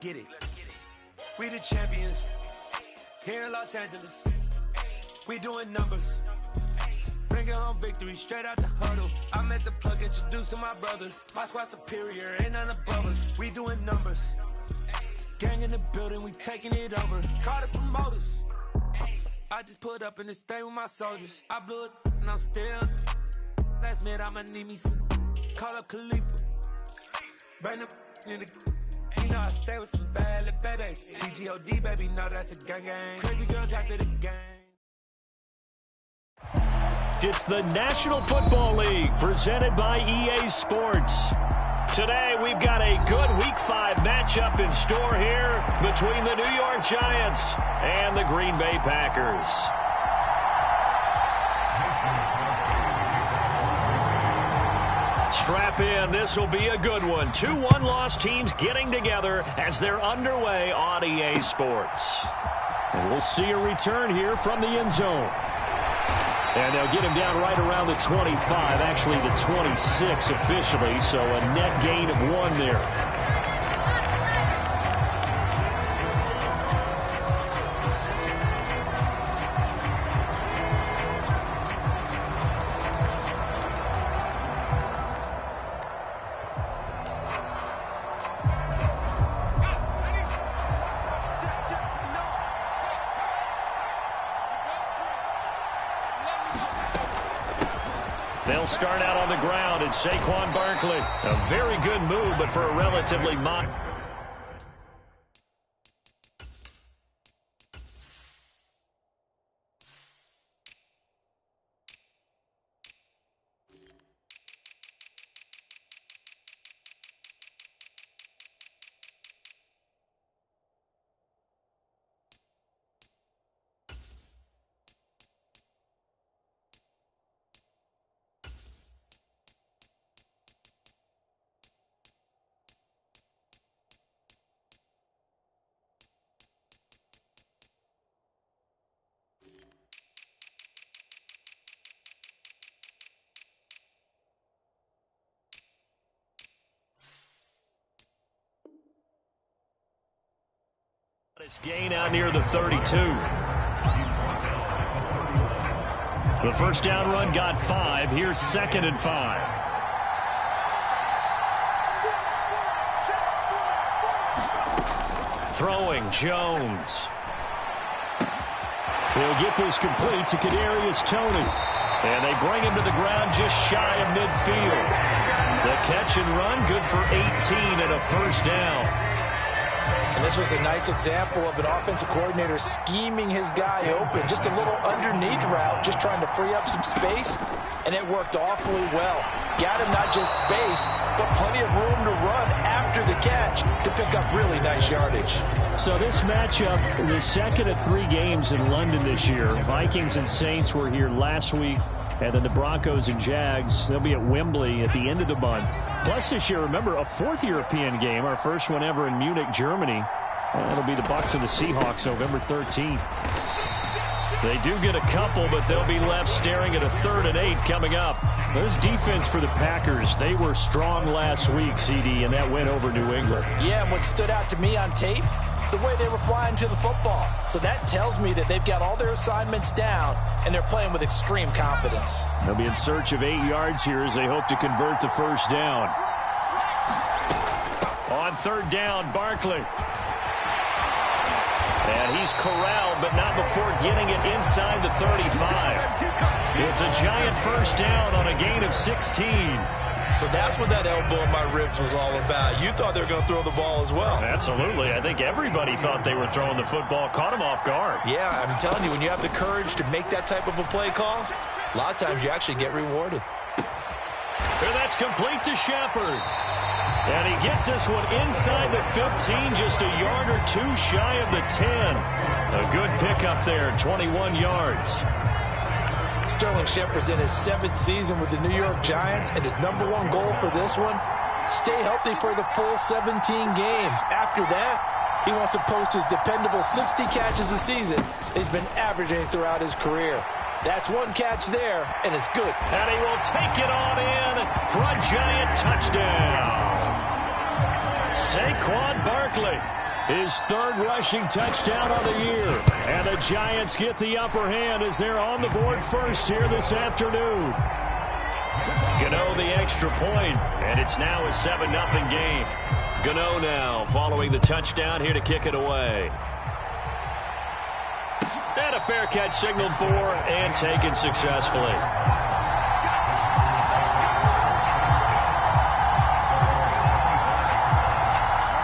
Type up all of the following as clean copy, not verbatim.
Get it. We the champions here in Los Angeles. We doing numbers. Bringing home victory straight out the huddle. I met the plug, introduced to my brother. My squad superior, ain't none above us. We doing numbers. Gang in the building, we taking it over. Call the promoters. I just put up in this thing with my soldiers. I blew it and I'm still. Last minute I'ma need me some. Call up Khalifa. Bring the in the. You know I stay with some bad little baby. TGOD baby, know that's a gang gang. Crazy girls after the game. It's the National Football League presented by EA Sports. Today we've got a good Week 5 matchup in store here between the New York Giants and the Green Bay Packers. Strap in, this will be a good one. 2 one-loss teams getting together as they're underway on EA Sports. And we'll see a return here from the end zone. And they'll get him down right around the 25, actually the 26 officially, so a net gain of 1 there. They'll start out on the ground, and Saquon Barkley. A very good move, but for a relatively modest. Gain out near the 32. The first down run got 5. Here's 2nd and 5. Throwing Jones. He'll get this complete to Kadarius Toney. And they bring him to the ground just shy of midfield. The catch and run good for 18 and a first down. And this was a nice example of an offensive coordinator scheming his guy open. Just a little underneath route, just trying to free up some space, and it worked awfully well. Got him not just space, but plenty of room to run after the catch to pick up really nice yardage. So this matchup, the second of 3 games in London this year. Vikings and Saints were here last week, and then the Broncos and Jags, they'll be at Wembley at the end of the month. Plus this year, remember, a 4th European game, our first one ever in Munich, Germany. That'll be the Bucs and the Seahawks November 13th. They do get a couple, but they'll be left staring at a 3rd and 8 coming up. This defense for the Packers, they were strong last week, CD, and that went over New England. Yeah, and what stood out to me on tape, the way they were flying to the football. So that tells me that they've got all their assignments down, and they're playing with extreme confidence. They'll be in search of 8 yards here as they hope to convert the first down. On 3rd down, Barkley. And he's corralled, but not before getting it inside the 35. It's a giant first down on a gain of 16. So that's what that elbow in my ribs was all about. You thought they were going to throw the ball as well. Absolutely. I think everybody thought they were throwing the football, caught him off guard. Yeah, I'm telling you, when you have the courage to make that type of a play call, a lot of times you actually get rewarded. And that's complete to Shepard. And he gets this one inside the 15, just a yard or 2 shy of the 10. A good pickup there, 21 yards. Sterling Shepard's in his 7th season with the New York Giants, and his #1 goal for this one, stay healthy for the full 17 games. After that, he wants to post his dependable 60 catches a season he's been averaging throughout his career. That's 1 catch there, and it's good. And he will take it on in for a giant touchdown. Saquon Barkley. His third rushing touchdown on the year. And the Giants get the upper hand as they're on the board first here this afternoon. Gano the extra point, and it's now a 7-0 game. Gano now following the touchdown here to kick it away. And a fair catch signaled for and taken successfully.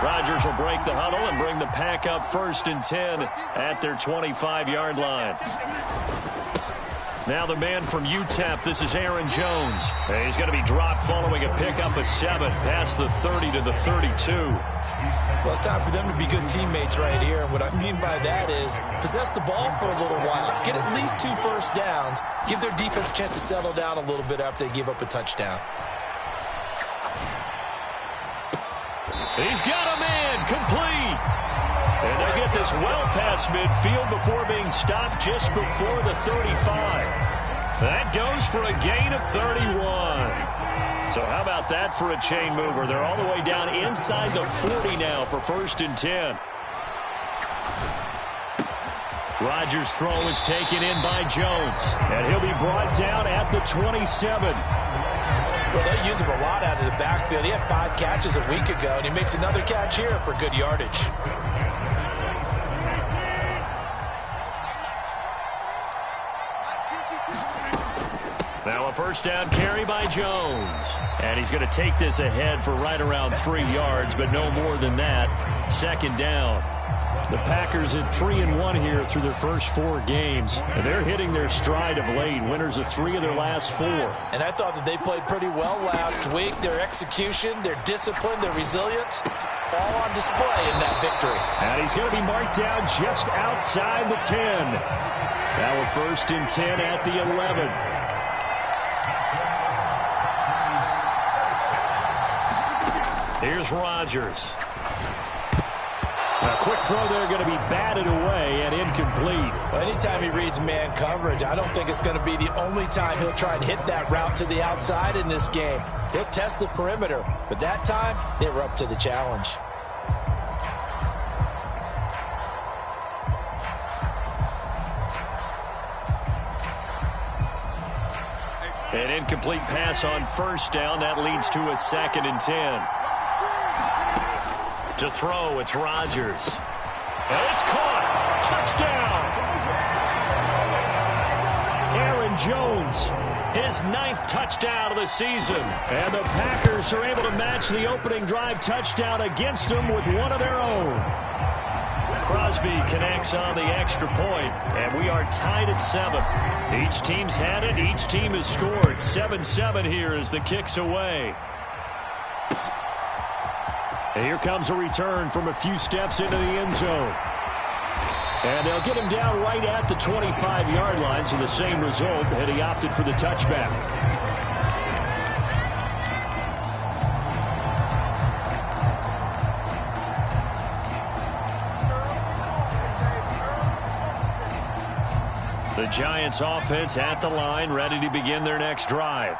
Rodgers will break the huddle and bring the Pack up 1st and 10 at their 25-yard line. Now the man from UTEP, this is Aaron Jones. And he's going to be dropped following a pickup of 7 past the 30 to the 32. Well, it's time for them to be good teammates right here. And what I mean by that is possess the ball for a little while. Get at least 2 first downs. Give their defense a chance to settle down a little bit after they give up a touchdown. He's got a man complete. And they get this well past midfield before being stopped just before the 35. That goes for a gain of 31. So how about that for a chain mover? They're all the way down inside the 40 now for 1st and 10. Rodgers' throw is taken in by Jones. And he'll be brought down at the 27. Well, they use him a lot out of the backfield. He had 5 catches a week ago, and he makes another catch here for good yardage. Now a 1st down carry by Jones. And he's going to take this ahead for right around 3 yards, but no more than that. 2nd down. The Packers at 3-1 here through their first 4 games. And they're hitting their stride of late. Winners of 3 of their last 4. And I thought that they played pretty well last week. Their execution, their discipline, their resilience, all on display in that victory. And he's going to be marked down just outside the 10. Now a 1st and 10 at the 11. Here's Rodgers. A quick throw there going to be batted away and incomplete. Well, anytime he reads man coverage, I don't think it's going to be the only time he'll try and hit that route to the outside in this game. He'll test the perimeter, but that time they were up to the challenge. An incomplete pass on 1st down. That leads to a 2nd and 10. To throw, it's Rodgers. And it's caught. Touchdown. Aaron Jones, his 9th touchdown of the season. And the Packers are able to match the opening drive touchdown against them with one of their own. Crosby connects on the extra point, and we are tied at 7. Each team's had it. Each team has scored. 7-7 here as the kick's away. And here comes a return from a few steps into the end zone. And they'll get him down right at the 25-yard line, so the same result, and he opted for the touchback. The Giants offense at the line, ready to begin their next drive.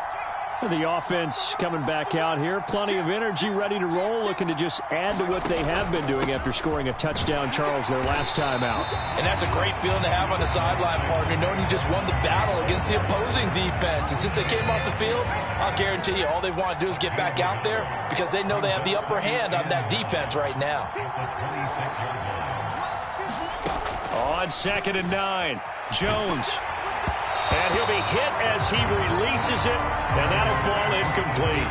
The offense coming back out here. Plenty of energy, ready to roll, looking to just add to what they have been doing after scoring a touchdown, Charles, their last time out. And that's a great feeling to have on the sideline, partner, knowing you just won the battle against the opposing defense. And since they came off the field, I'll guarantee you all they want to do is get back out there because they know they have the upper hand on that defense right now. On 2nd and 9, Jones. And he'll be hit as he releases it, and that'll fall incomplete.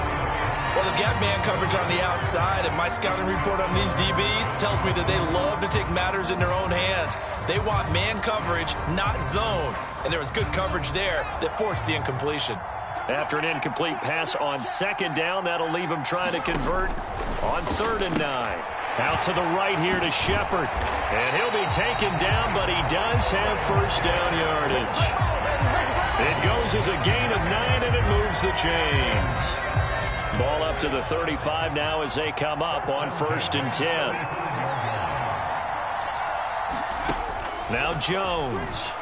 Well, they've got man coverage on the outside, and my scouting report on these DBs tells me that they love to take matters in their own hands. They want man coverage, not zone. And there was good coverage there that forced the incompletion. After an incomplete pass on 2nd down, that'll leave him trying to convert on 3rd and 9. Out to the right here to Shepard. And he'll be taken down, but he does have 1st down yardage. It goes as a gain of 9, and it moves the chains. Ball up to the 35 now as they come up on 1st and 10. Now Jones.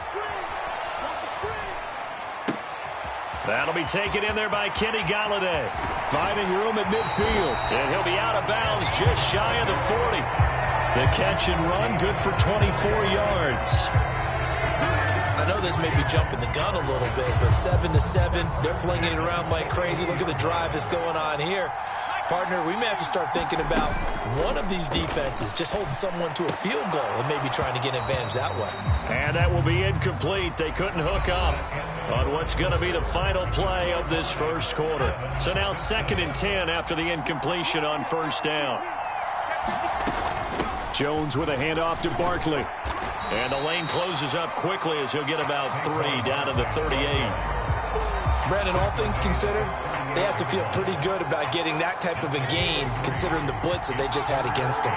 That'll be taken in there by Kenny Golladay. Finding room at midfield. And he'll be out of bounds just shy of the 40. The catch and run, good for 24 yards. I know this may be jumping the gun a little bit, but 7-7, they're flinging it around like crazy. Look at the drive that's going on here. Partner, we may have to start thinking about one of these defenses just holding someone to a field goal and maybe trying to get an advantage that way. And that will be incomplete. They couldn't hook up on what's going to be the final play of this first quarter. So now 2nd and 10 after the incompletion on first down. Jones with a handoff to Barkley. And the lane closes up quickly as he'll get about 3 down to the 38. Brandon, all things considered, they have to feel pretty good about getting that type of a gain considering the blitz that they just had against them.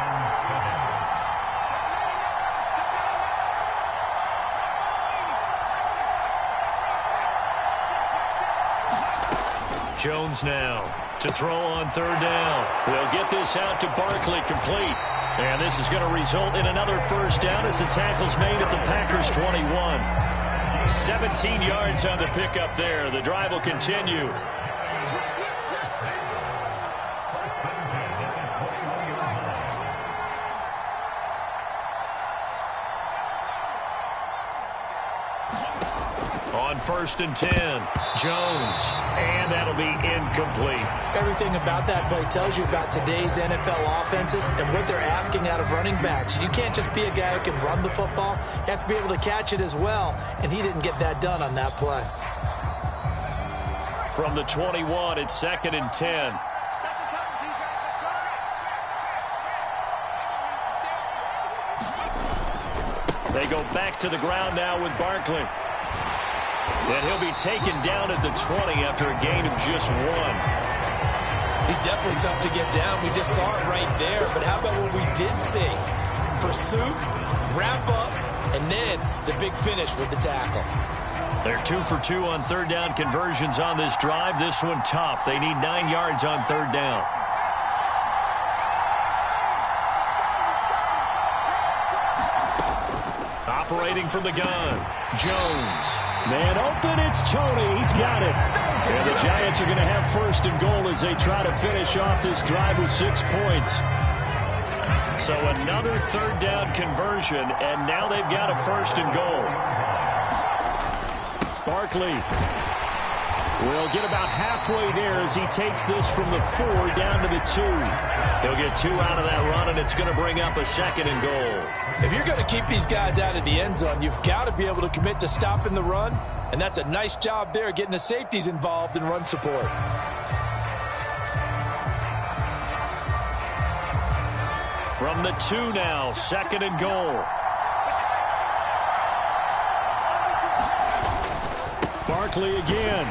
Jones now to throw on 3rd down. They'll get this out to Barkley, complete. And this is going to result in another first down as the tackle's made at the Packers' 21. 17 yards on the pickup there. The drive will continue. On 1st and 10, Jones, and that'll be incomplete. Everything about that play tells you about today's NFL offenses and what they're asking out of running backs. You can't just be a guy who can run the football. You have to be able to catch it as well, and he didn't get that done on that play. From the 21, it's 2nd and 10. They go back to the ground now with Barkley. And he'll be taken down at the 20 after a gain of just 1. He's definitely tough to get down. We just saw it right there. But how about what we did see? Pursuit, wrap up, and then the big finish with the tackle. They're 2 for 2 on 3rd down conversions on this drive. This one tough. They need 9 yards on 3rd down. Operating from the gun, Jones. Man open, it's Tony. He's got it. And the Giants are going to have 1st and goal as they try to finish off this drive with 6 points. So another 3rd down conversion, and now they've got a 1st and goal. Barkley will get about halfway there as he takes this from the 4 down to the 2. He'll get 2 out of that run, and it's going to bring up a 2nd and goal. If you're going to keep these guys out of the end zone, you've got to be able to commit to stopping the run, and that's a nice job there getting the safeties involved in run support. From the 2 now, 2nd and goal. Barkley again,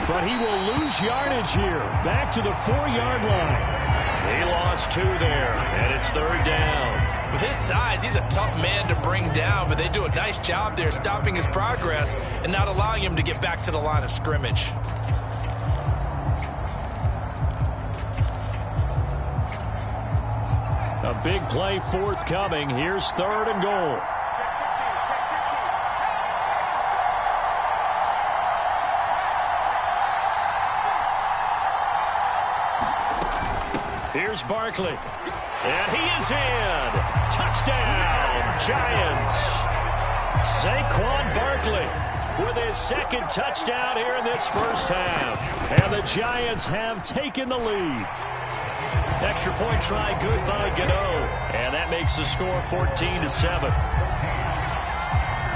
but he will lose yardage here. Back to the 4-yard line. He lost 2 there, and it's 3rd down. With his size, he's a tough man to bring down, but they do a nice job there stopping his progress and not allowing him to get back to the line of scrimmage. A big play forthcoming. Here's 3rd and goal. Here's Barkley. And he is in. Touchdown, Giants. Saquon Barkley with his 2nd touchdown here in this first half. And the Giants have taken the lead. Extra point try good by Gano. And that makes the score 14-7.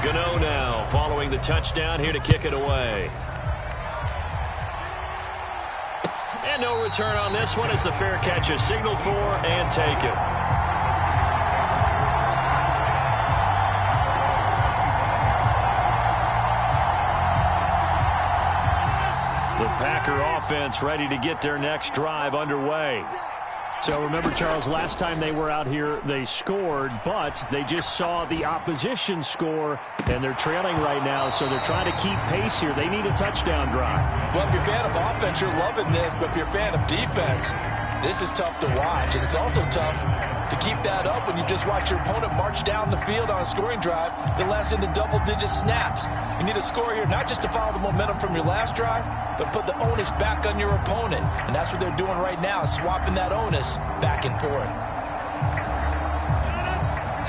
Gano now following the touchdown here to kick it away. And no return on this one as the fair catch is signaled for and taken. The Packer offense ready to get their next drive underway. So remember, Charles, last time they were out here, they scored, but they just saw the opposition score, and they're trailing right now, so they're trying to keep pace here. They need a touchdown drive. Well, if you're a fan of offense, you're loving this, but if you're a fan of defense, this is tough to watch, and it's also tough to keep that up when you just watch your opponent march down the field on a scoring drive that lasts into double-digit snaps. You need a score here, not just to follow the momentum from your last drive, but put the onus back on your opponent. And that's what they're doing right now, swapping that onus back and forth.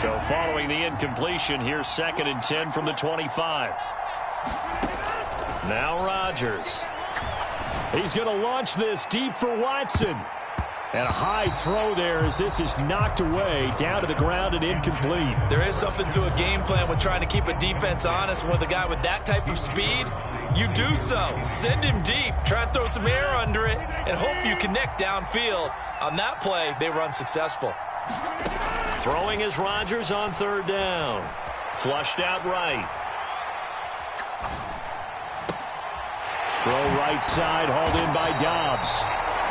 So following the incompletion, here's 2nd and 10 from the 25. Now Rodgers. He's going to launch this deep for Watson. And a high throw there as this is knocked away, down to the ground and incomplete. There is something to a game plan with trying to keep a defense honest. With a guy with that type of speed, you do so. Send him deep, try and throw some air under it, and hope you connect downfield. On that play, they were unsuccessful. Throwing is Rodgers on 3rd down. Flushed out right. Throw right side, hauled in by Dobbs.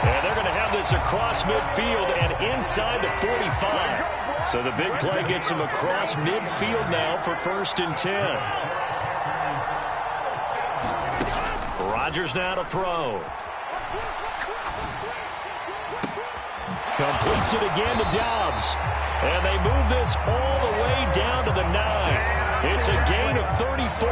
And they're going to have this across midfield and inside the 45. So the big play gets him across midfield now for 1st and 10. Rodgers now to throw. Completes it again to Dobbs. And they move this all the way down to the 9. It's a gain of 34.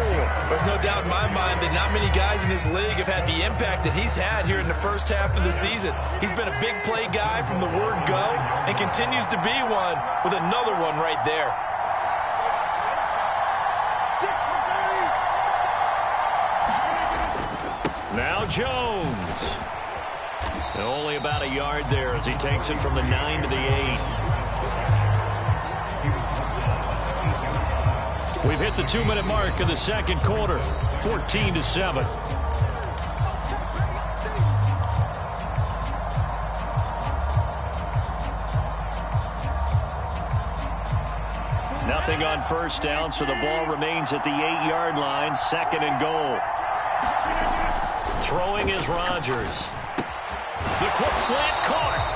There's no doubt in my mind that not many guys in this league have had the impact that he's had here in the first half of the season. He's been a big play guy from the word go and continues to be one with another one right there. Now Jones. Only about a yard there as he takes it from the 9 to the 8. We've hit the 2-minute mark of the 2nd quarter, 14-7. Nothing on 1st down, so the ball remains at the 8-yard line, 2nd and goal. Throwing is Rodgers. The quick slant caught.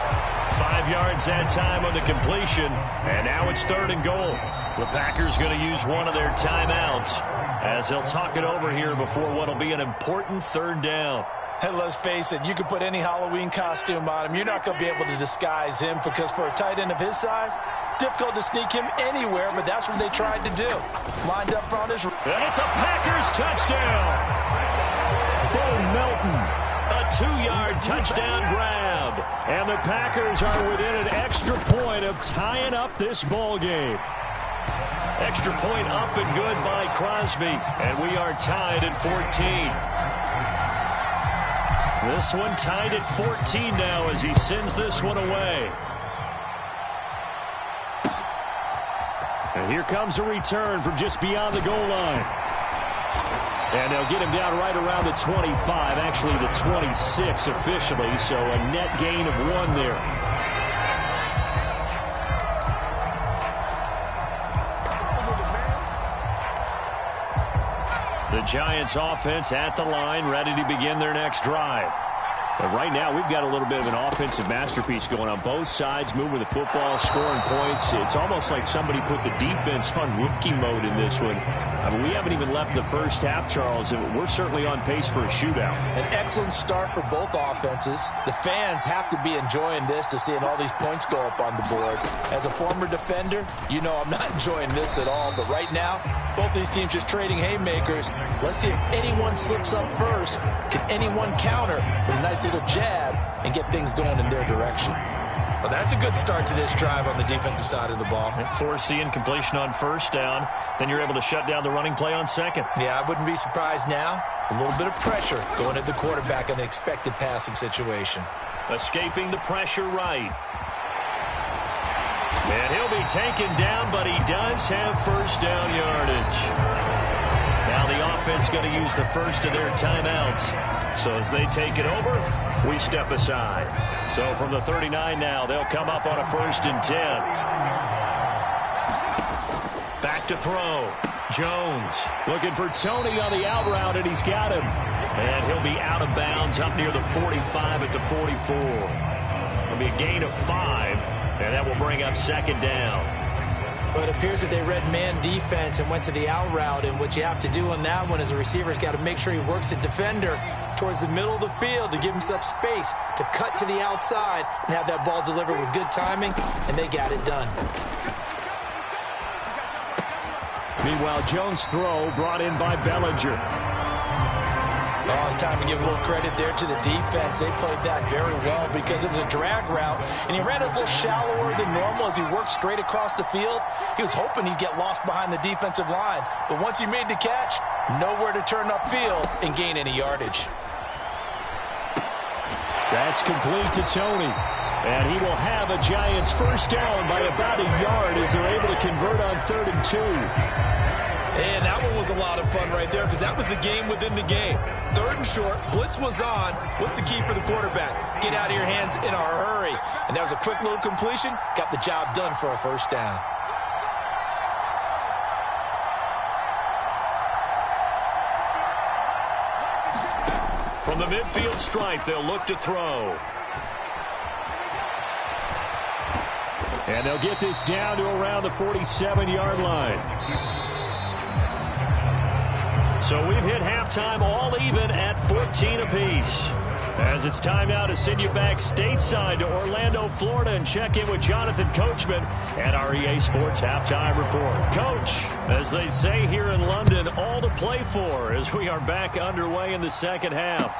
5 yards that time on the completion, and now it's 3rd and goal. The Packers going to use one of their timeouts as they'll talk it over here before what will be an important 3rd down. And let's face it, you can put any Halloween costume on him. You're not going to be able to disguise him because for a tight end of his size, difficult to sneak him anywhere, but that's what they tried to do. Lined up on his... And it's a Packers touchdown. Bo Melton, a 2-yard touchdown grab. And the Packers are within an extra point of tying up this ball game. Extra point up and good by Crosby. And we are tied at 14. This one tied at 14 now as he sends this one away. And here comes a return from just beyond the goal line. And they'll get him down right around the 25, actually the 26 officially, so a net gain of 1 there. The Giants offense at the line, ready to begin their next drive. But right now, we've got a little bit of an offensive masterpiece going on both sides, moving the football, scoring points. It's almost like somebody put the defense on rookie mode in this one. I mean, we haven't even left the first half, Charles, and we're certainly on pace for a shootout. An excellent start for both offenses. The fans have to be enjoying this to seeing all these points go up on the board. As a former defender, you know I'm not enjoying this at all. But right now, both these teams just trading haymakers. Let's see if anyone slips up first. Can anyone counter with a nice little jab and get things going in their direction? Well, that's a good start to this drive on the defensive side of the ball. Force the incompletion on 1st down. Then you're able to shut down the running play on 2nd. Yeah, I wouldn't be surprised now. A little bit of pressure going at the quarterback in an expected passing situation. Escaping the pressure right. And he'll be taken down, but he does have 1st down yardage. Now the offense going to use the first of their timeouts. So as they take it over, we step aside. So from the 39 now, they'll come up on a 1st and 10. Back to throw. Jones looking for Tony on the out route, and he's got him. And he'll be out of bounds up near the 45 at the 44. It'll be a gain of 5, and that will bring up 2nd down. But it appears that they read man defense and went to the out route, and what you have to do on that one is the receiver's got to make sure he works the defender towards the middle of the field to give himself space to cut to the outside and have that ball delivered with good timing, and they got it done. Meanwhile, Jones' throw brought in by Bellinger. Oh, it's time to give a little credit there to the defense. They played that very well because it was a drag route, and he ran it a little shallower than normal as he worked straight across the field. He was hoping he'd get lost behind the defensive line, but once he made the catch, nowhere to turn upfield and gain any yardage. That's complete to Tony. And he will have a Giants first down by about a yard as they're able to convert on 3rd and 2. And that one was a lot of fun right there because that was the game within the game. 3rd and short, blitz was on. What's the key for the quarterback? Get out of your hands in a hurry. And that was a quick little completion. Got the job done for a first down. From the midfield stripe, they'll look to throw. And they'll get this down to around the 47-yard line. So we've hit halftime all even at 14 apiece. As it's time now to send you back stateside to Orlando, Florida, and check in with Jonathan Coachman at our EA Sports Halftime Report. Coach, as they say here in London, all to play for as we are back underway in the second half.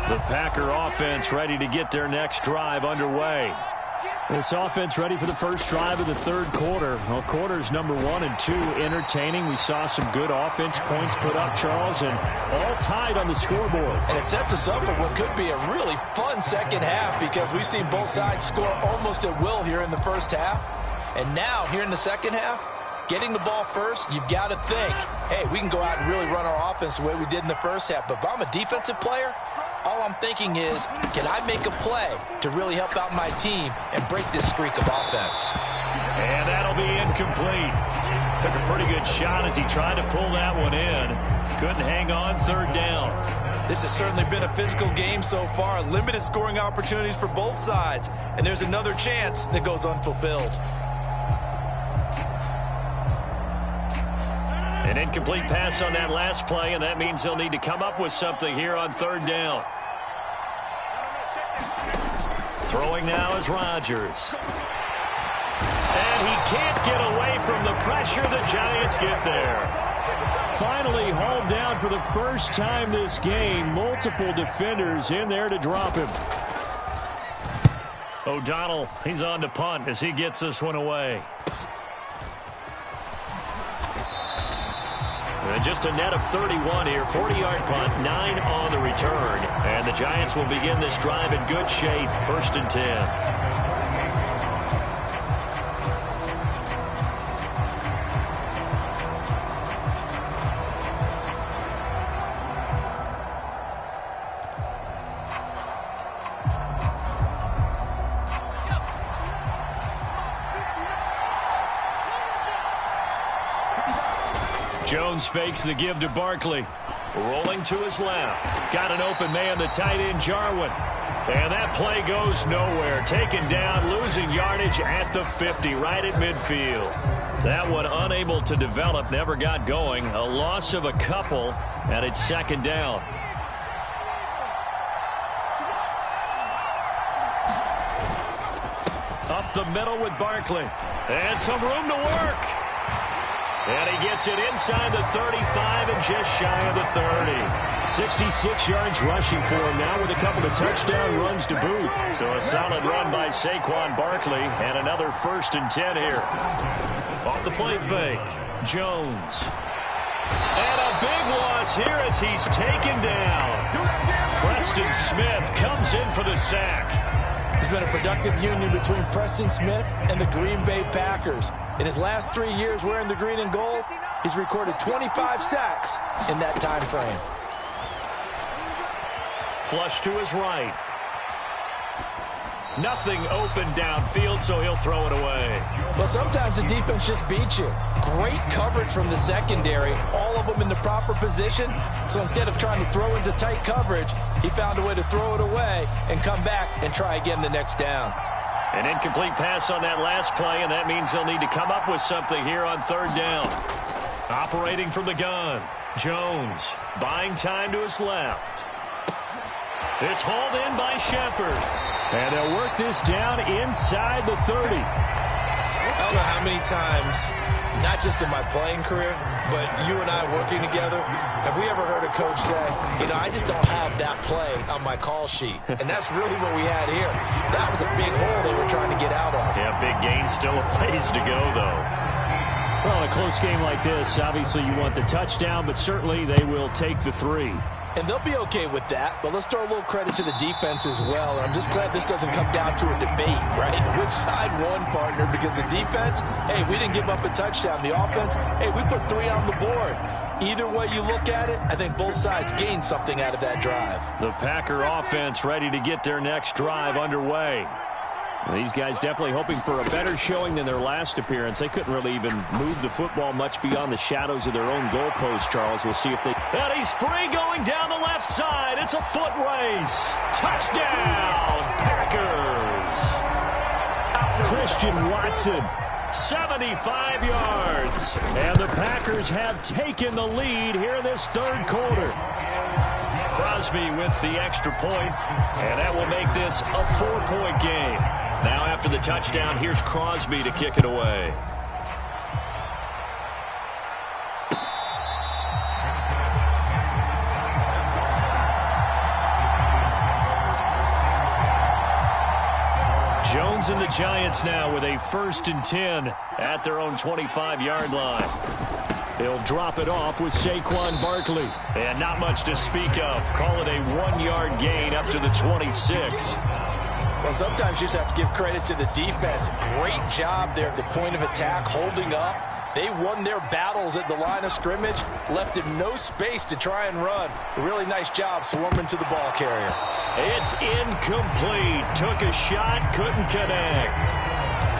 The Packer offense ready to get their next drive underway. This offense ready for the first drive of the 3rd quarter. Well, quarters number 1 and 2 entertaining. We saw some good offense points put up, Charles, and all tied on the scoreboard. And it sets us up for what could be a really fun second half because we've seen both sides score almost at will here in the first half. And now, here in the second half, getting the ball first, you've got to think, hey, we can go out and really run our offense the way we did in the first half. But if I'm a defensive player, all I'm thinking is, can I make a play to really help out my team and break this streak of offense? And that'll be incomplete. Took a pretty good shot as he tried to pull that one in. Couldn't hang on 3rd down. This has certainly been a physical game so far. Limited scoring opportunities for both sides. And there's another chance that goes unfulfilled. An incomplete pass on that last play, and that means they'll need to come up with something here on 3rd down. Throwing now is Rodgers. And he can't get away from the pressure. The Giants get there. Finally hauled down for the first time this game. Multiple defenders in there to drop him. O'Donnell, he's on to punt as he gets this one away. And just a net of 31 here. 40-yard punt, 9 on the return. And the Giants will begin this drive in good shape. 1st and 10. Jones fakes the give to Barkley. Rolling to his left. Got an open man, the tight end, Jarwin. And that play goes nowhere. Taken down, losing yardage at the 50, right at midfield. That one unable to develop, never got going. A loss of a couple, and it's 2nd down. Up the middle with Barkley. And some room to work. And he gets it inside the 35 and just shy of the 30. 66 yards rushing for him now with a couple of touchdown runs to boot. So a solid run by Saquon Barkley and another 1st and 10 here. Off the play fake, Jones. And a big loss here as he's taken down. Preston Smith comes in for the sack. There's been a productive union between Preston Smith and the Green Bay Packers. In his last 3 years wearing the green and gold, he's recorded 25 sacks in that time frame. Flush to his right. Nothing open downfield, so he'll throw it away. Well, sometimes the defense just beats you. Great coverage from the secondary, all of them in the proper position. So instead of trying to throw into tight coverage, he found a way to throw it away and come back and try again the next down. An incomplete pass on that last play, and that means they'll need to come up with something here on 3rd down. Operating from the gun, Jones buying time to his left. It's hauled in by Shepard. And they'll work this down inside the 30. I don't know how many times, not just in my playing career, but you and I working together, have we ever heard a coach say, I just don't have that play on my call sheet. And that's really what we had here. That was a big hole they were trying to get out of. Yeah, big gain, still a ways to go, though. Well, in a close game like this, obviously you want the touchdown, but certainly they will take the 3. And they'll be okay with that, but let's throw a little credit to the defense as well. And I'm just glad this doesn't come down to a debate, right? Which side won, partner? Because the defense, hey, we didn't give up a touchdown. The offense, hey, we put 3 on the board. Either way you look at it, I think both sides gained something out of that drive. The Packer offense ready to get their next drive underway. These guys definitely hoping for a better showing than their last appearance. They couldn't really even move the football much beyond the shadows of their own goalpost, Charles. We'll see if they... And he's free going down the left side. It's a foot race. Touchdown, Packers. Christian Watson, 75 yards. And the Packers have taken the lead here in this third quarter. Crosby with the extra point, and that will make this a 4-point game. Now after the touchdown, here's Crosby to kick it away. Jones and the Giants now with a 1st and 10 at their own 25-yard line. They'll drop it off with Saquon Barkley. And not much to speak of. Call it a 1-yard gain up to the 26. Well, sometimes you just have to give credit to the defense. Great job there at the point of attack, holding up. They won their battles at the line of scrimmage, left him no space to try and run. A really nice job swarming to the ball carrier. It's incomplete. Took a shot, couldn't connect.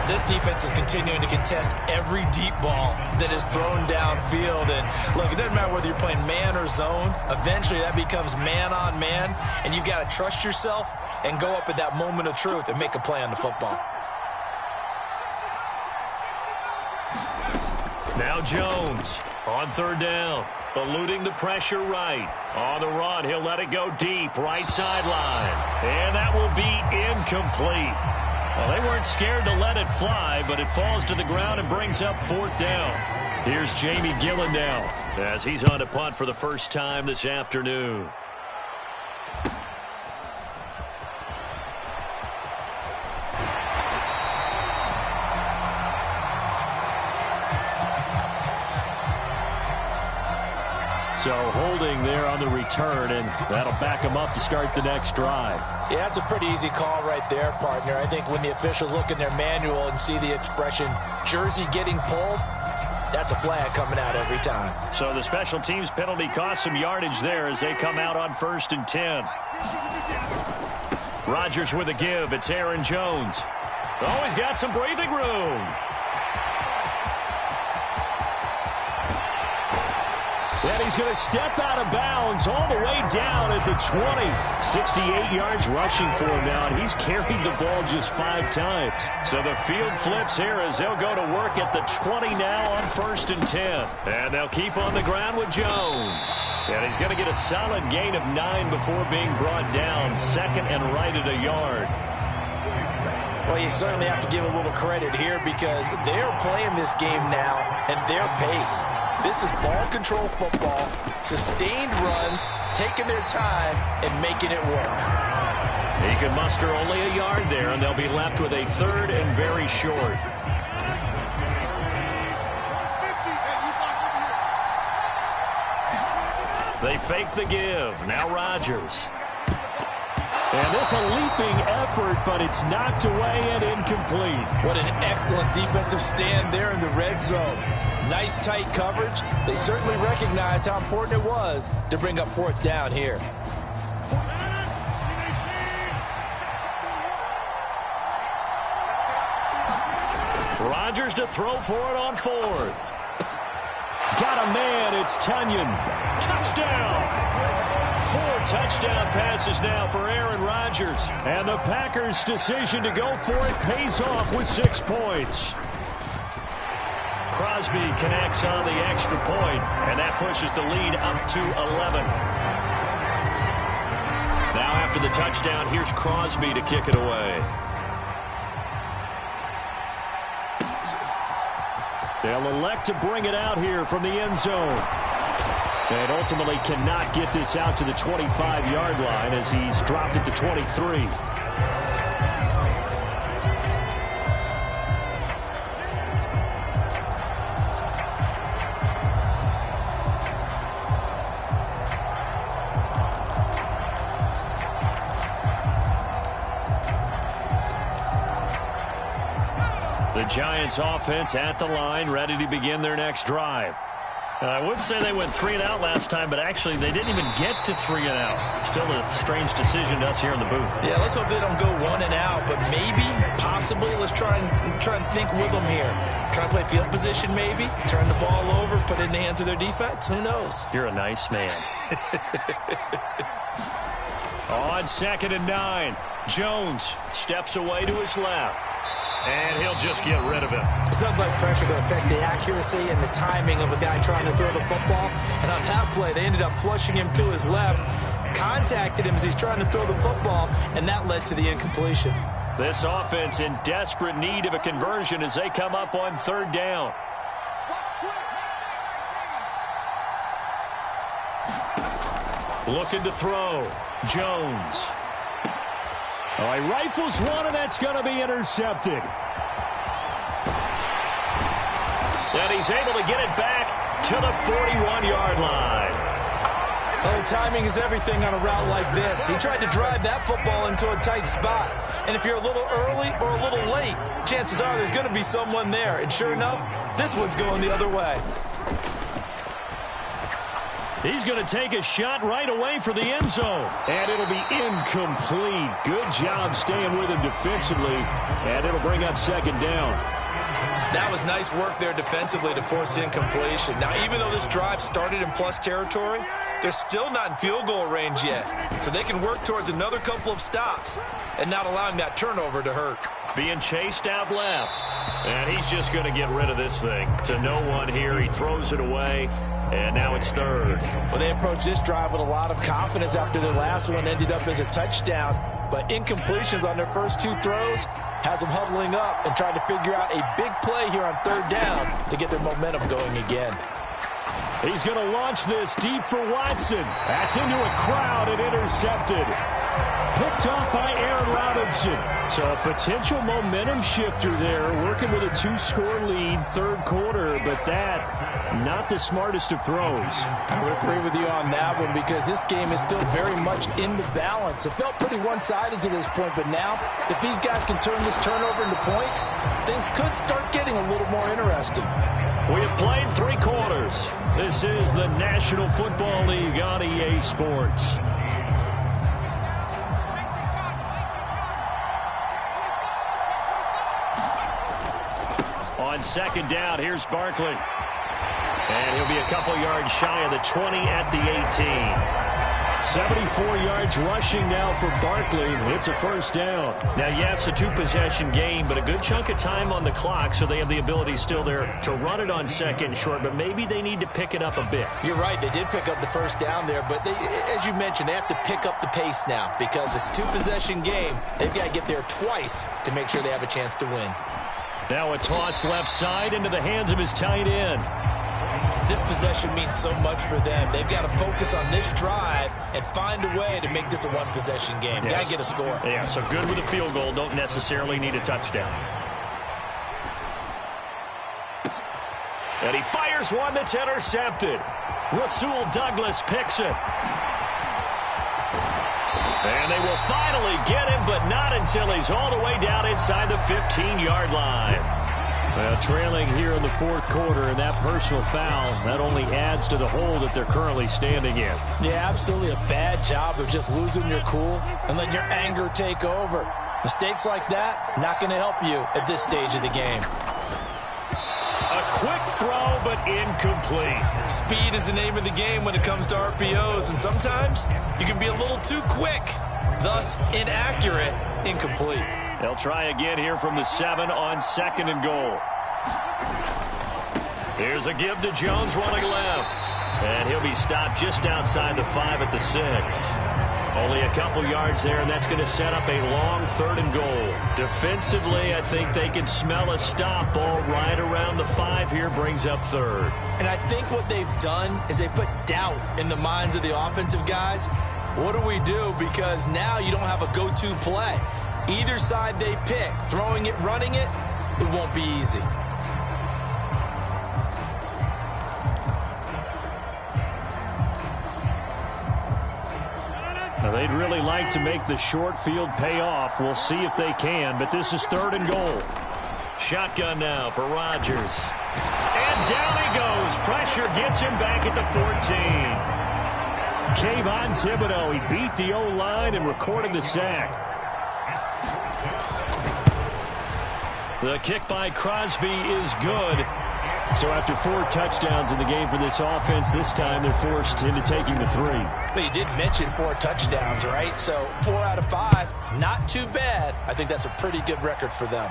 This defense is continuing to contest every deep ball that is thrown downfield. And look, it doesn't matter whether you're playing man or zone. Eventually that becomes man on man, and you've got to trust yourself and go up at that moment of truth and make a play on the football. Now Jones on 3rd down, eluding the pressure right. On the run, he'll let it go deep, right sideline. And that will be incomplete. Well, they weren't scared to let it fly, but it falls to the ground and brings up 4th down. Here's Jamie Gillen now as he's on a punt for the first time this afternoon. So holding there on the return, and that'll back them up to start the next drive. Yeah, that's a pretty easy call right there, partner. I think when the officials look in their manual and see the expression, jersey getting pulled, that's a flag coming out every time. So the special teams penalty cost some yardage there as they come out on 1st and 10. Rodgers with a give. It's Aaron Jones. Oh, he's got some breathing room. And he's going to step out of bounds all the way down at the 20. 68 yards rushing for him now, and he's carried the ball just 5 times. So the field flips here as they'll go to work at the 20 now on 1st and 10. And they'll keep on the ground with Jones. And he's going to get a solid gain of 9 before being brought down. 2nd and right at a yard. Well, you certainly have to give a little credit here because they're playing this game now at their pace. This is ball control football, sustained runs, taking their time, and making it work. He can muster only a yard there, and they'll be left with a 3rd and very short. They fake the give. Now Rodgers. And this a leaping effort, but it's knocked away and incomplete. What an excellent defensive stand there in the red zone. Nice tight coverage. They certainly recognized how important it was to bring up 4th down here. Rodgers to throw for it on 4th. Got a man. It's Tunyon. Touchdown. 4 touchdown passes now for Aaron Rodgers. And the Packers' decision to go for it pays off with 6 points. Crosby connects on the extra point, and that pushes the lead up to 11. Now After the touchdown, here's Crosby to kick it away. They'll elect to bring it out here from the end zone. And ultimately cannot get this out to the 25-yard line as he's dropped it to 23. The Giants offense at the line, ready to begin their next drive. I would say they went 3 and out last time, but actually they didn't even get to 3 and out. Still a strange decision to us here in the booth. Yeah, let's hope they don't go 1 and out, but maybe, possibly, let's try and think with them here. Try and play field position maybe, turn the ball over, put it in the hands of their defense. Who knows? You're a nice man. On 2nd and 9, Jones steps away to his left. And he'll just get rid of it. It's not like pressure to affect the accuracy and the timing of a guy trying to throw the football. And on that play, they ended up flushing him to his left, contacted him as he's trying to throw the football, and that led to the incompletion. This offense in desperate need of a conversion as they come up on 3rd down. Looking to throw. Jones. Oh, he rifles one, and that's going to be intercepted. And he's able to get it back to the 41-yard line. Oh, timing is everything on a route like this. He tried to drive that football into a tight spot. And if you're a little early or a little late, chances are there's going to be someone there. And sure enough, this one's going the other way. He's going to take a shot right away for the end zone. And it'll be incomplete. Good job staying with him defensively. And it'll bring up 2nd down. That was nice work there defensively to force incompletion. Now, even though this drive started in plus territory, they're still not in field goal range yet. So they can work towards another couple of stops and not allowing that turnover to hurt. Being chased out left. And he's just going to get rid of this thing. To no one here. He throws it away. And now it's 3rd. Well, they approached this drive with a lot of confidence after their last one ended up as a touchdown. But incompletions on their first 2 throws has them huddling up and trying to figure out a big play here on 3rd down to get their momentum going again. He's going to launch this deep for Watson. That's into a crowd and intercepted. Picked off by Aaron Robinson. So a potential momentum shifter there, working with a 2-score lead, 3rd quarter, but that not the smartest of throws. I would agree with you on that one because this game is still very much in the balance. It felt pretty one-sided to this point, but now if these guys can turn this turnover into points, things could start getting a little more interesting. We have played 3 quarters. This is the National Football League on EA Sports. On 2nd down, here's Barkley. And he'll be a couple yards shy of the 20 at the 18. 74 yards rushing now for Barkley. It's a 1st down. Now, yes, a 2-possession game, but a good chunk of time on the clock, so they have the ability still there to run it on 2nd short, but maybe they need to pick it up a bit. You're right. They did pick up the 1st down there, but they, as you mentioned, they have to pick up the pace now because it's a 2-possession game. They've got to get there twice to make sure they have a chance to win. Now a toss left side into the hands of his tight end. This possession means so much for them. They've got to focus on this drive and find a way to make this a 1-possession game. Yes. Got to get a score. Yeah, so good with a field goal. Don't necessarily need a touchdown. And he fires one that's intercepted. Rasul Douglas picks it. And they will finally get him, but not until he's all the way down inside the 15-yard line. Well, trailing here in the 4th quarter, and that personal foul, that only adds to the hole that they're currently standing in. Yeah, absolutely a bad job of just losing your cool and letting your anger take over. Mistakes like that, not going to help you at this stage of the game. A quick throw, but incomplete. Speed is the name of the game when it comes to RPOs, and sometimes you can be a little too quick, thus inaccurate, incomplete. They'll try again here from the 7 on 2nd and goal. Here's a give to Jones running left. And he'll be stopped just outside the 5 at the 6. Only a couple yards there, and that's going to set up a long 3rd and goal. Defensively, I think they can smell a stop. Ball right around the 5 here brings up 3rd. And I think what they've done is they put doubt in the minds of the offensive guys. What do we do? Because now you don't have a go-to play. Either side they pick, throwing it, running it, it won't be easy. Now, they'd really like to make the short field pay off. We'll see if they can, but this is 3rd and goal. Shotgun now for Rodgers. And down he goes. Pressure gets him back at the 14. Kayvon Thibodeau, he beat the O-line and recorded the sack. The kick by Crosby is good. So after 4 touchdowns in the game for this offense, this time they're forced into taking the 3. But you did mention 4 touchdowns, right? So 4 out of 5, not too bad. I think that's a pretty good record for them.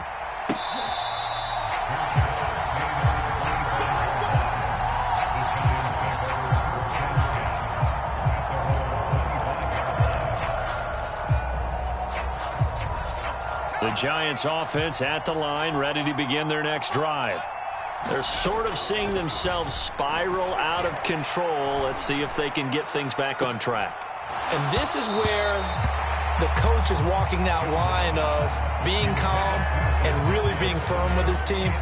The Giants offense at the line, ready to begin their next drive. They're sort of seeing themselves spiral out of control. Let's see if they can get things back on track. And this is where the coach is walking that line of being calm and really being firm with his team.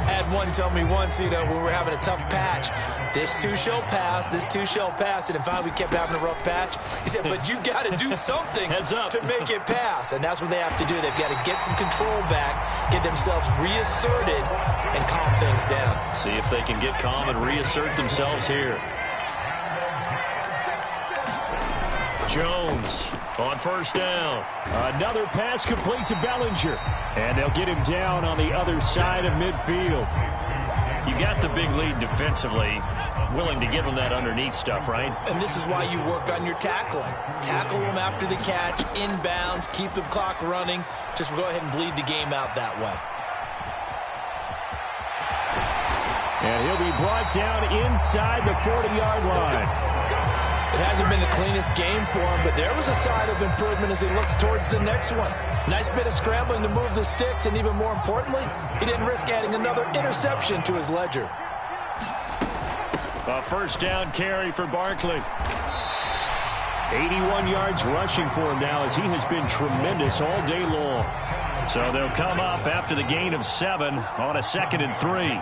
I had one tell me once, when we were having a tough patch, this too shall pass, this too shall pass. And finally we kept having a rough patch. He said, but you got to do something to make it pass. And that's what they have to do. They've got to get some control back, get themselves reasserted, and calm things down. See if they can get calm and reassert themselves here. Jones on 1st down. Another pass complete to Bellinger. And they'll get him down on the other side of midfield. You got the big lead defensively. Willing to give them that underneath stuff, right? And this is why you work on your tackling. Tackle them after the catch, inbounds, keep the clock running. Just go ahead and bleed the game out that way. And he'll be brought down inside the 40-yard line. It hasn't been the cleanest game for him, but there was a sign of improvement as he looks towards the next one. Nice bit of scrambling to move the sticks, and even more importantly, he didn't risk adding another interception to his ledger. A 1st down carry for Barkley. 81 yards rushing for him now as he has been tremendous all day long. So they'll come up after the gain of 7 on a 2nd and 3.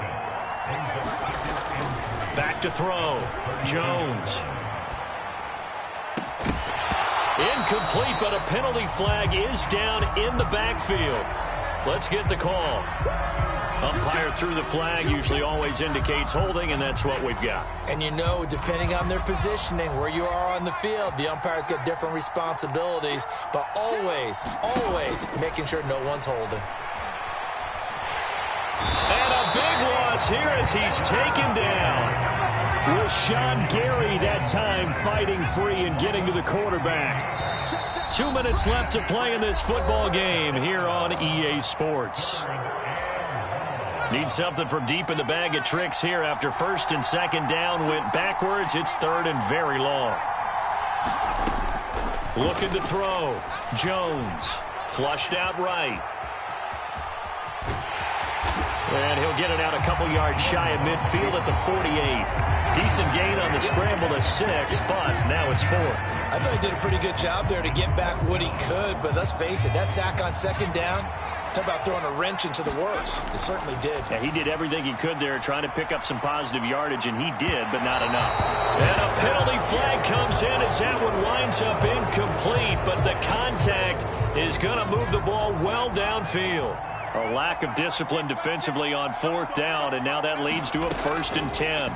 Back to throw. Jones. Incomplete, but a penalty flag is down in the backfield. Let's get the call. Umpire threw the flag, usually always indicates holding, and that's what we've got. And depending on their positioning, where you are on the field, the umpire's got different responsibilities, but always making sure no one's holding. And a big loss here as he's taken down. Rashawn Gary that time fighting free and getting to the quarterback. 2 minutes left to play in this football game here on EA Sports. Need something from deep in the bag of tricks here after 1st and 2nd down went backwards. It's 3rd and very long. Looking to throw. Jones flushed out right. And he'll get it out a couple yards shy of midfield at the 48. Decent gain on the scramble to 6, but now it's 4th. I thought he did a pretty good job there to get back what he could, but let's face it, that sack on 2nd down, talk about throwing a wrench into the works. It certainly did. Yeah, he did everything he could there trying to pick up some positive yardage, and he did, but not enough. And a penalty flag comes in as that one winds up incomplete, but the contact is going to move the ball well downfield. A lack of discipline defensively on 4th down, and now that leads to a 1st and 10.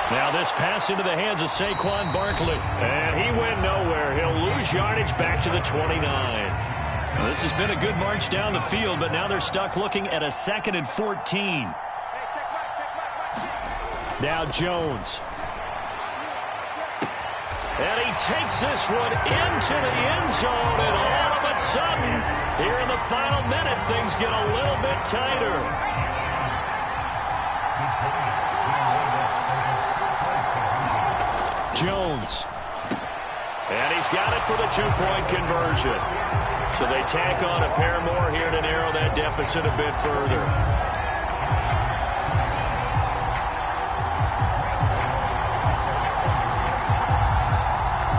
Now this pass into the hands of Saquon Barkley. And he went nowhere. He'll lose yardage back to the 29. Now, this has been a good march down the field, but now they're stuck looking at a 2nd and 14. Now Jones. And he takes this one into the end zone, and all of a sudden, here in the final minute, things get a little bit tighter. Jones. And he's got it for the two-point conversion. So they tack on a pair more here to narrow that deficit a bit further.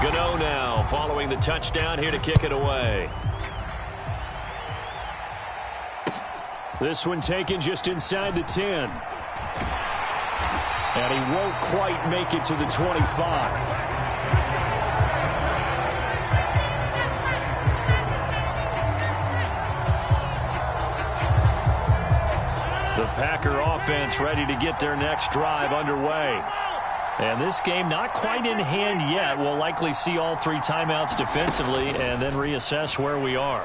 Gano now following the touchdown here to kick it away. This one taken just inside the 10. And he won't quite make it to the 25. The Packer offense ready to get their next drive underway. And this game not quite in hand yet. We'll likely see all three timeouts defensively and then reassess where we are.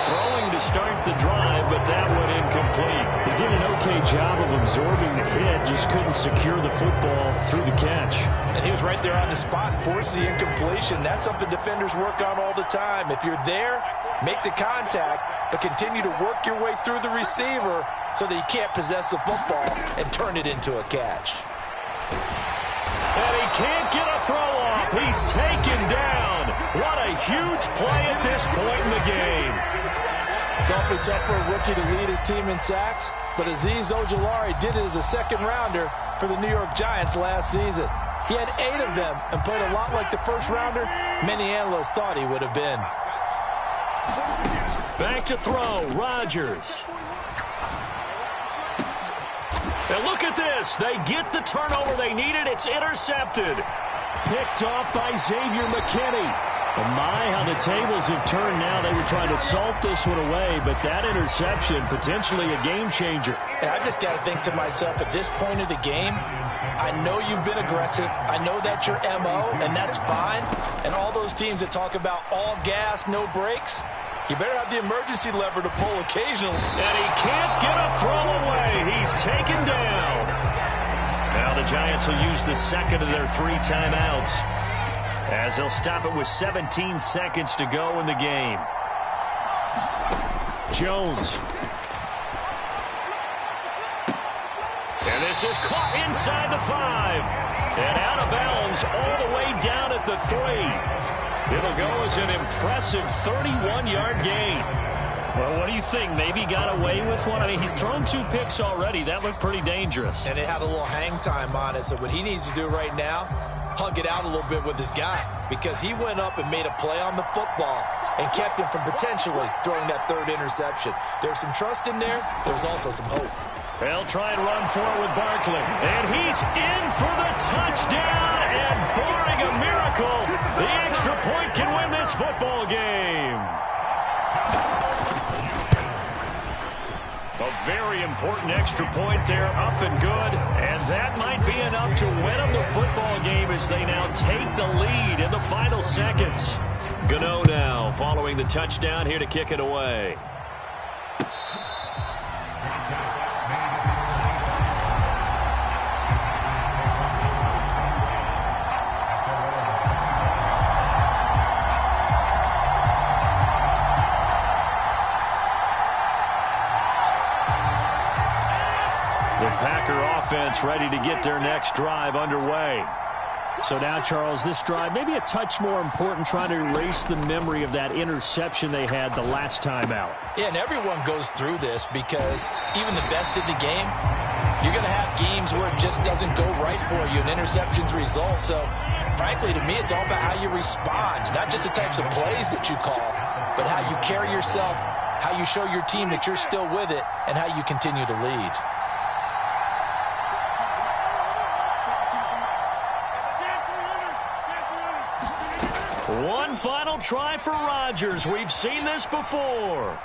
Throwing to start the drive, but that one incomplete. He did an okay job of absorbing the hit, just couldn't secure the football through the catch. And he was right there on the spot, forced the incompletion. That's something defenders work on all the time. If you're there, make the contact, but continue to work your way through the receiver so that he can't possess the football and turn it into a catch. And he can't get a throw off. He's taken down. What a huge play at this point in the game. It's awfully tough for a rookie to lead his team in sacks, but Azeez Ojulari did it as a second-rounder for the New York Giants last season. He had 8 of them and played a lot like the first-rounder many analysts thought he would have been. Back to throw, Rodgers. And look at this. They get the turnover they needed. It's intercepted. Picked off by Xavier McKinney. And my, how the tables have turned now. They were trying to salt this one away, but that interception, potentially a game changer. And I just got to think to myself, at this point of the game, I know you've been aggressive. I know that's your MO, and that's fine. And all those teams that talk about all gas, no brakes, you better have the emergency lever to pull occasionally. And he can't get a throw away. He's taken down. Now the Giants will use the second of their 3 timeouts, as they'll stop it with 17 seconds to go in the game. Jones. And this is caught inside the 5. And out of bounds all the way down at the 3. It'll go as an impressive 31-yard gain. Well, what do you think? Maybe got away with one? I mean, he's thrown 2 picks already. That looked pretty dangerous. And it had a little hang time on it. So what he needs to do right now, hug it out a little bit with his guy, because he went up and made a play on the football and kept him from potentially throwing that 3rd interception. There's some trust in there. There's also some hope. They'll try and run for it with Barkley. And he's in for the touchdown. And barring a miracle, the extra point can win this football game. A very important extra point there, up and good. And that might be enough to win them the football game as they now take the lead in the final seconds. Gano now following the touchdown here to kick it away. The Packer offense ready to get their next drive underway. So now, Charles, this drive maybe a touch more important, trying to erase the memory of that interception they had the last time out. Yeah, and everyone goes through this because even the best in the game, you're going to have games where it just doesn't go right for you, and interceptions result. So, frankly, to me, it's all about how you respond, not just the types of plays that you call, but how you carry yourself, how you show your team that you're still with it, and how you continue to lead. One final try for Rodgers. We've seen this before.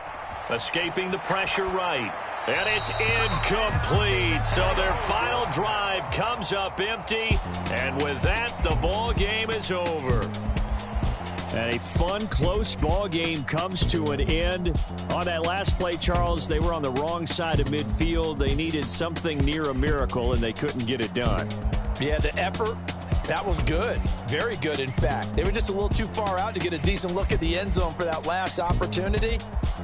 Escaping the pressure right. And it's incomplete. So their final drive comes up empty. And with that, the ball game is over. And a fun, close ball game comes to an end. On that last play, Charles, they were on the wrong side of midfield. They needed something near a miracle, and they couldn't get it done. Yeah, the effort, that was good. Very good, in fact. They were just a little too far out to get a decent look at the end zone for that last opportunity.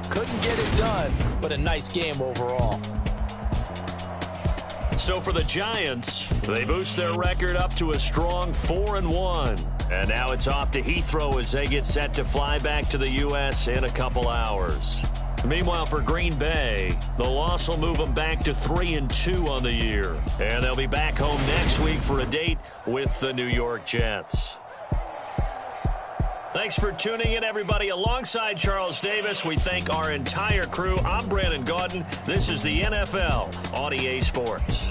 Couldn't get it done, but a nice game overall. So for the Giants, they boost their record up to a strong 4-1. And now it's off to Heathrow as they get set to fly back to the U.S. in a couple hours. Meanwhile, for Green Bay, the loss will move them back to 3-2 on the year. And they'll be back home next week for a date with the New York Jets. Thanks for tuning in, everybody. Alongside Charles Davis, we thank our entire crew. I'm Brandon Gaudin. This is the NFL on EA Sports.